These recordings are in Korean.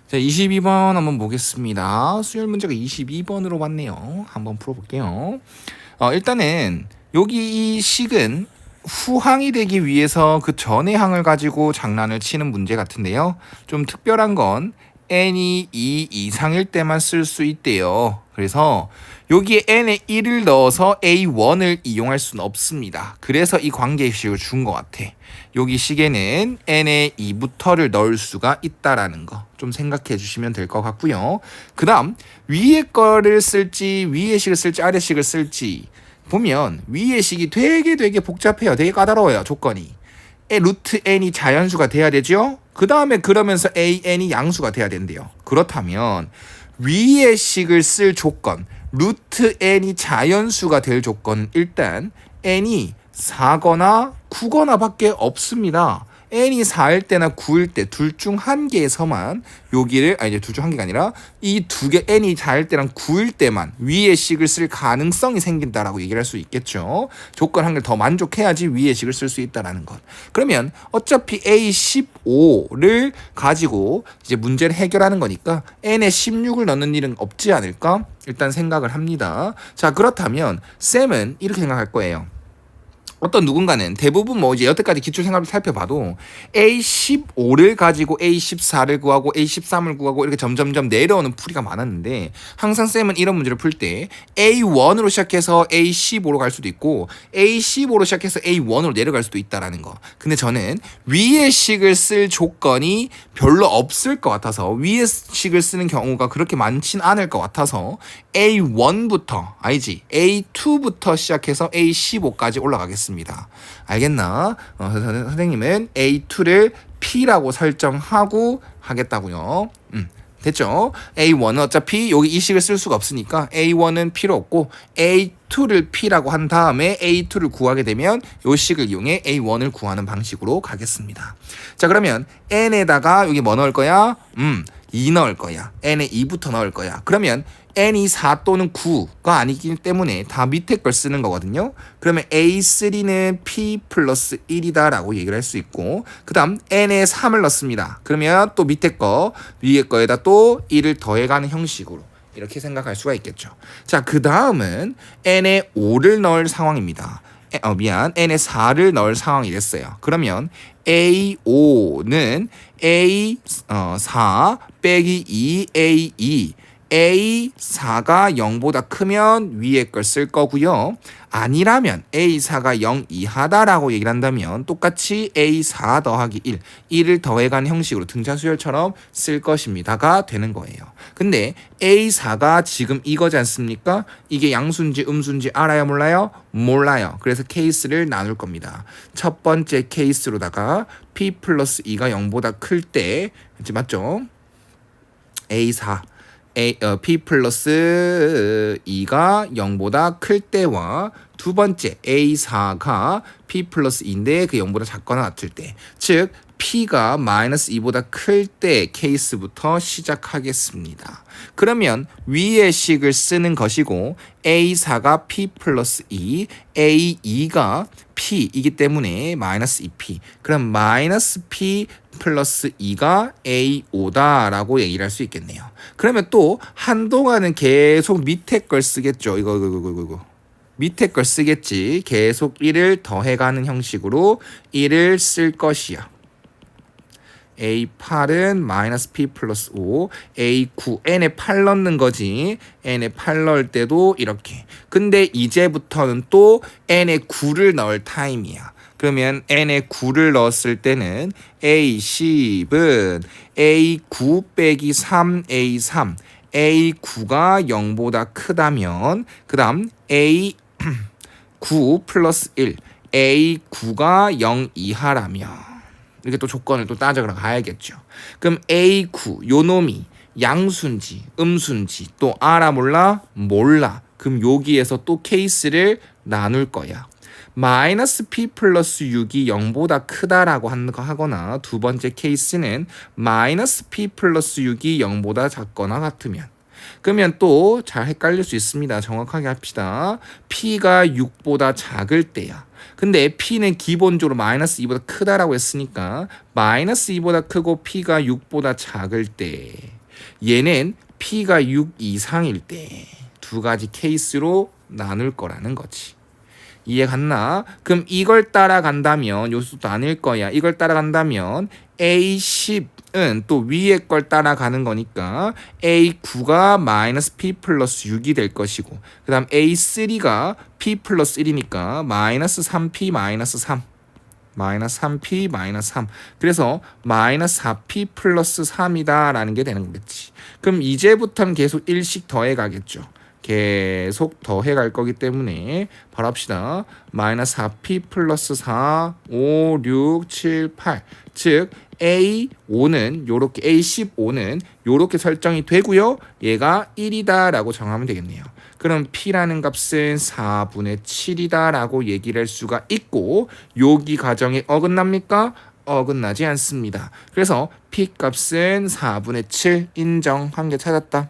자, 22번 한번 보겠습니다. 수열 문제가 22번으로 왔네요. 한번 풀어볼게요. 일단은 여기 이 식은 후항이 되기 위해서 그 전의 항을 가지고 장난을 치는 문제 같은데요. 좀 특별한 건 n이 2 이상일 때만 쓸 수 있대요. 그래서 여기에 n에 1을 넣어서 a1을 이용할 수는 없습니다. 그래서 이 관계식을 준 것 같아. 여기 식에는 n에 2부터를 넣을 수가 있다라는 거 좀 생각해 주시면 될 것 같고요. 그 다음 위에 거를 쓸지 위에 식을 쓸지 아래 식을 쓸지 보면 위에 식이 되게 복잡해요. 되게 까다로워요. 조건이. 루트 n이 자연수가 돼야 되죠. 그 다음에 그러면서 an이 양수가 돼야 된대요. 그렇다면 위의 식을 쓸 조건 루트 n이 자연수가 될 조건 일단 n이 4거나 9거나 밖에 없습니다. n이 4일 때나 9일 때 둘 중 한 개에서만 여기를 둘 중 한 개가 아니라 이 두 개 n이 4일 때랑 9일 때만 위의 식을 쓸 가능성이 생긴다라고 얘기를 할 수 있겠죠. 조건 한 개 더 만족해야지 위의 식을 쓸 수 있다라는 것. 그러면 어차피 A15를 가지고 이제 문제를 해결하는 거니까 n에 16을 넣는 일은 없지 않을까? 일단 생각을 합니다. 자, 그렇다면 쌤은 이렇게 생각할 거예요. 어떤 누군가는 대부분 이제 여태까지 기출생활을 살펴봐도 A15를 가지고 A14를 구하고 A13을 구하고 이렇게 점점점 내려오는 풀이가 많았는데 항상 쌤은 이런 문제를 풀 때 A1으로 시작해서 A15로 갈 수도 있고 A15로 시작해서 A1으로 내려갈 수도 있다라는 거. 근데 저는 위의 식을 쓸 조건이 별로 없을 것 같아서 위의 식을 쓰는 경우가 그렇게 많진 않을 것 같아서 A1부터 A2부터 시작해서 A15까지 올라가겠습니다. 알겠나? 선생님은 A2를 P라고 설정하고 하겠다고요. 됐죠? A1은 어차피 여기 이 식을 쓸 수가 없으니까 A1은 필요 없고 A2를 P라고 한 다음에 A2를 구하게 되면 이 식을 이용해 A1을 구하는 방식으로 가겠습니다. 자, 그러면 N에다가 여기 뭐 넣을 거야? 2 넣을 거야. n에 2부터 넣을 거야. 그러면 n이 4 또는 9가 아니기 때문에 다 밑에 걸 쓰는 거거든요. 그러면 A3는 P 플러스 1이다 라고 얘기를 할 수 있고 그 다음 n에 3을 넣습니다. 그러면 또 밑에 거 위에 거에다 또 1을 더해가는 형식으로 이렇게 생각할 수가 있겠죠. 자, 그 다음은 n에 5를 넣을 상황입니다. n에 4를 넣을 상황이 됐어요. 그러면 A5는 A4 빼기 2A2 A4가 0보다 크면 위에 걸 쓸 거고요. 아니라면 A4가 0 이하다라고 얘기를 한다면 똑같이 A4 더하기 1을 더해가는 형식으로 등차수열처럼 쓸 것입니다가 되는 거예요. 근데 A4가 지금 이거지 않습니까? 이게 양수인지 음수인지 알아요 몰라요? 몰라요. 그래서 케이스를 나눌 겁니다. 첫 번째 케이스로다가 P 플러스 2가 0보다 클 때 맞죠? A4 P 플러스 2가 0보다 클 때와 두 번째 A4가 P 플러스 2인데 그 0보다 작거나 같을 때, 즉 P가 마이너스 2보다 클 때 케이스부터 시작하겠습니다. 그러면 위의 식을 쓰는 것이고 A4가 P 플러스 2, A2가 P이기 때문에 마이너스 2P. 그럼 마이너스 P 플러스 2가 A5다라고 얘기를 할 수 있겠네요. 그러면 또 한동안은 계속 밑에 걸 쓰겠죠. 이거. 밑에 걸 쓰겠지. 계속 1을 더해가는 형식으로 1을 쓸 것이야. A8은 마이너스 P 플러스 5, A9, N에 8 넣는 거지. N에 8 넣을 때도 이렇게. 근데 이제부터는 또 N에 9를 넣을 타임이야. 그러면 N에 9를 넣었을 때는 A10은 A9 빼기 3A3, A9가 0보다 크다면 그 다음 A9 플러스 1, A9가 0 이하라면 이렇게 또 조건을 또 따져가 가야겠죠. 그럼 A9 요 놈이 양수인지 음수인지 또 알아 몰라? 몰라. 그럼 여기에서 또 케이스를 나눌 거야. 마이너스 P 플러스 6이 0보다 크다라고 하거나 두 번째 케이스는 마이너스 P 플러스 6이 0보다 작거나 같으면 그러면 또 잘 헷갈릴 수 있습니다. 정확하게 합시다. P가 6보다 작을 때야. 근데 P는 기본적으로 마이너스 2보다 크다라고 했으니까 마이너스 2보다 크고 P가 6보다 작을 때 얘는 P가 6 이상일 때 두 가지 케이스로 나눌 거라는 거지. 이해 갔나? 그럼 이걸 따라간다면 요수도 아닐 거야. 이걸 따라간다면 A10은 또 위에 걸 따라가는 거니까 A9가 마이너스 P 플러스 6이 될 것이고 그 다음 A3가 P 플러스 1이니까 마이너스 3P 마이너스 3 마이너스 3P 마이너스 3 그래서 마이너스 4P 플러스 3이다 라는 게 되는 거겠지. 그럼 이제부터는 계속 1씩 더해 가겠죠. 계속 더해 갈 거기 때문에 바로 합시다. 마이너스 4P 플러스 4 5 6 7 8 즉 A5는 요렇게 A15는 요렇게 설정이 되고요. 얘가 1이다 라고 정하면 되겠네요. 그럼 P라는 값은 4분의 7이다 라고 얘기를 할 수가 있고 여기 가정에 어긋납니까? 어긋나지 않습니다. 그래서 P 값은 4분의 7 인정한 게 찾았다.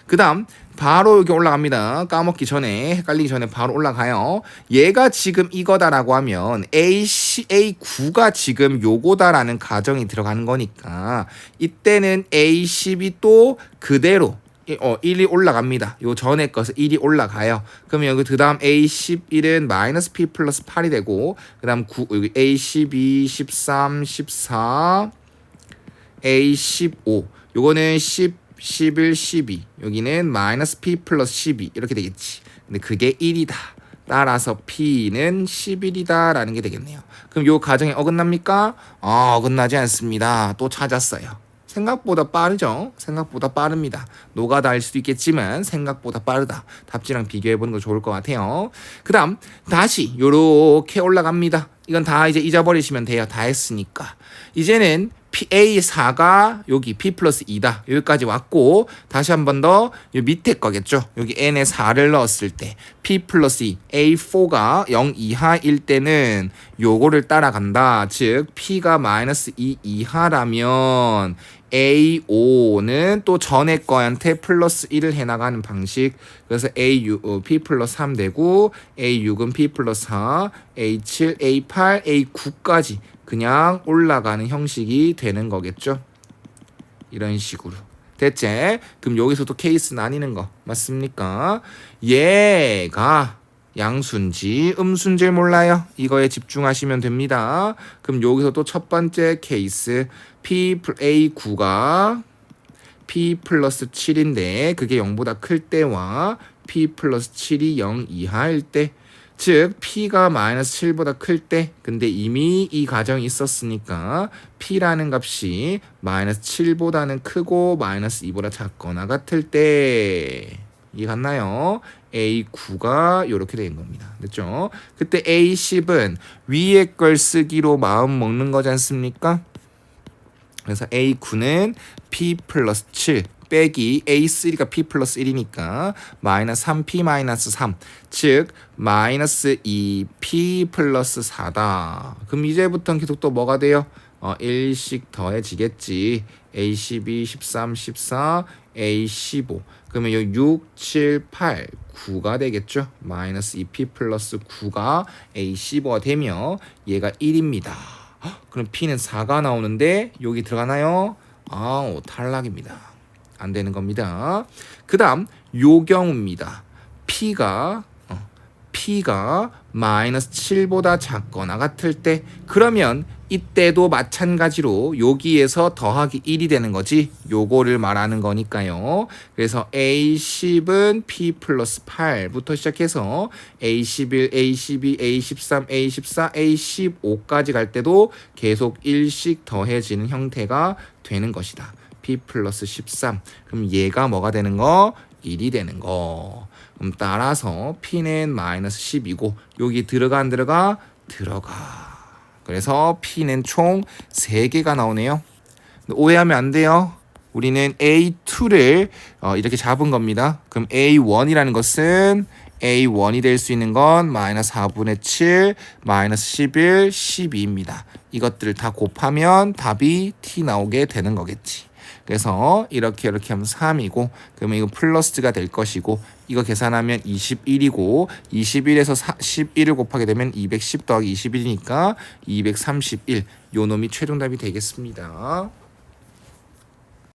그 다음 바로 여기 올라갑니다. 까먹기 전에 헷갈리기 전에 바로 올라가요. 얘가 지금 이거다라고 하면 A9가 지금 요거다라는 가정이 들어가는 거니까 이때는 A10이 또 그대로 1이 올라갑니다. 요 전에 것은 1이 올라가요. 그러면 여기 그 다음 A11은 마이너스 P 플러스 8이 되고 그 다음 여기 A12, 13, 14, A15 요거는 10 11, 12 여기는 마이너스 P 플러스 12 이렇게 되겠지. 근데 그게 1이다. 따라서 P는 11이다 라는 게 되겠네요. 그럼 요 가정에 어긋납니까? 어긋나지 않습니다. 또 찾았어요. 생각보다 빠르죠? 생각보다 빠릅니다. 노가다일 수도 있겠지만 생각보다 빠르다. 답지랑 비교해보는 거 좋을 것 같아요. 그 다음 다시 요렇게 올라갑니다. 이건 다 이제 잊어버리시면 돼요. 다 했으니까. 이제는 A4가 여기 P 플러스 2다. 여기까지 왔고 다시 한 번 더 밑에 거겠죠. 여기 N에 4를 넣었을 때 P 플러스 2 A4가 0 이하일 때는 요거를 따라간다. 즉 P가 마이너스 2 이하라면 A5는 또 전에 거한테 플러스 1을 해나가는 방식. 그래서 A6, P 플러스 3 되고 A6은 P 플러스 4 A7, A8, A9까지 그냥 올라가는 형식이 되는 거겠죠. 이런 식으로. 됐지? 그럼 여기서도 케이스 나뉘는 거 맞습니까? 얘가 양수인지 음수인지 몰라요. 이거에 집중하시면 됩니다. 그럼 여기서도 첫 번째 케이스 A9가 P 플러스 7인데 그게 0보다 클 때와 P 플러스 7이 0 이하일 때 즉 P가 마이너스 7보다 클 때 근데 이미 이 가정이 있었으니까 P라는 값이 마이너스 7보다는 크고 마이너스 2보다 작거나 같을 때 이해 갔나요? A9가 이렇게 된 겁니다. 됐죠? 그때 A10은 위에 걸 쓰기로 마음 먹는 거지 않습니까? 그래서 A9는 P 플러스 7 빼기 A3가 P 플러스 1이니까 마이너스 3P 마이너스 3 즉 마이너스 2P 플러스 4다. 그럼 이제부터는 계속 또 뭐가 돼요? 1씩 더해지겠지. A12, 13, 14, A15 그러면 여기 6, 7, 8, 9가 되겠죠. 마이너스 2P 플러스 9가 A15가 되며 얘가 1입니다. 그럼 P는 4가 나오는데 여기 들어가나요? 탈락입니다. 안 되는 겁니다. 그 다음 요 경우입니다. P가 마이너스 7보다 작거나 같을 때 그러면 이때도 마찬가지로 여기에서 더하기 1이 되는 거지. 요거를 말하는 거니까요. 그래서 A10은 P 플러스 8부터 시작해서 A11, A12, A13, A14, A15까지 갈 때도 계속 1씩 더해지는 형태가 되는 것이다. P 플러스 13 그럼 얘가 뭐가 되는 거? 1이 되는 거. 그럼 따라서 P는 마이너스 10이고 여기 들어가 안 들어가? 들어가. 그래서 P는 총 3개가 나오네요. 오해하면 안 돼요. 우리는 A2를 이렇게 잡은 겁니다. 그럼 A1이라는 것은 A1이 될 수 있는 건 마이너스 4분의 7, 마이너스 11, 12입니다. 이것들을 다 곱하면 답이 T 나오게 되는 거겠지. 그래서 이렇게 하면 3이고 그러면 이거 플러스가 될 것이고 이거 계산하면 21이고 21에서 11을 곱하게 되면 210 더하기 21이니까 231 요 놈이 최종답이 되겠습니다.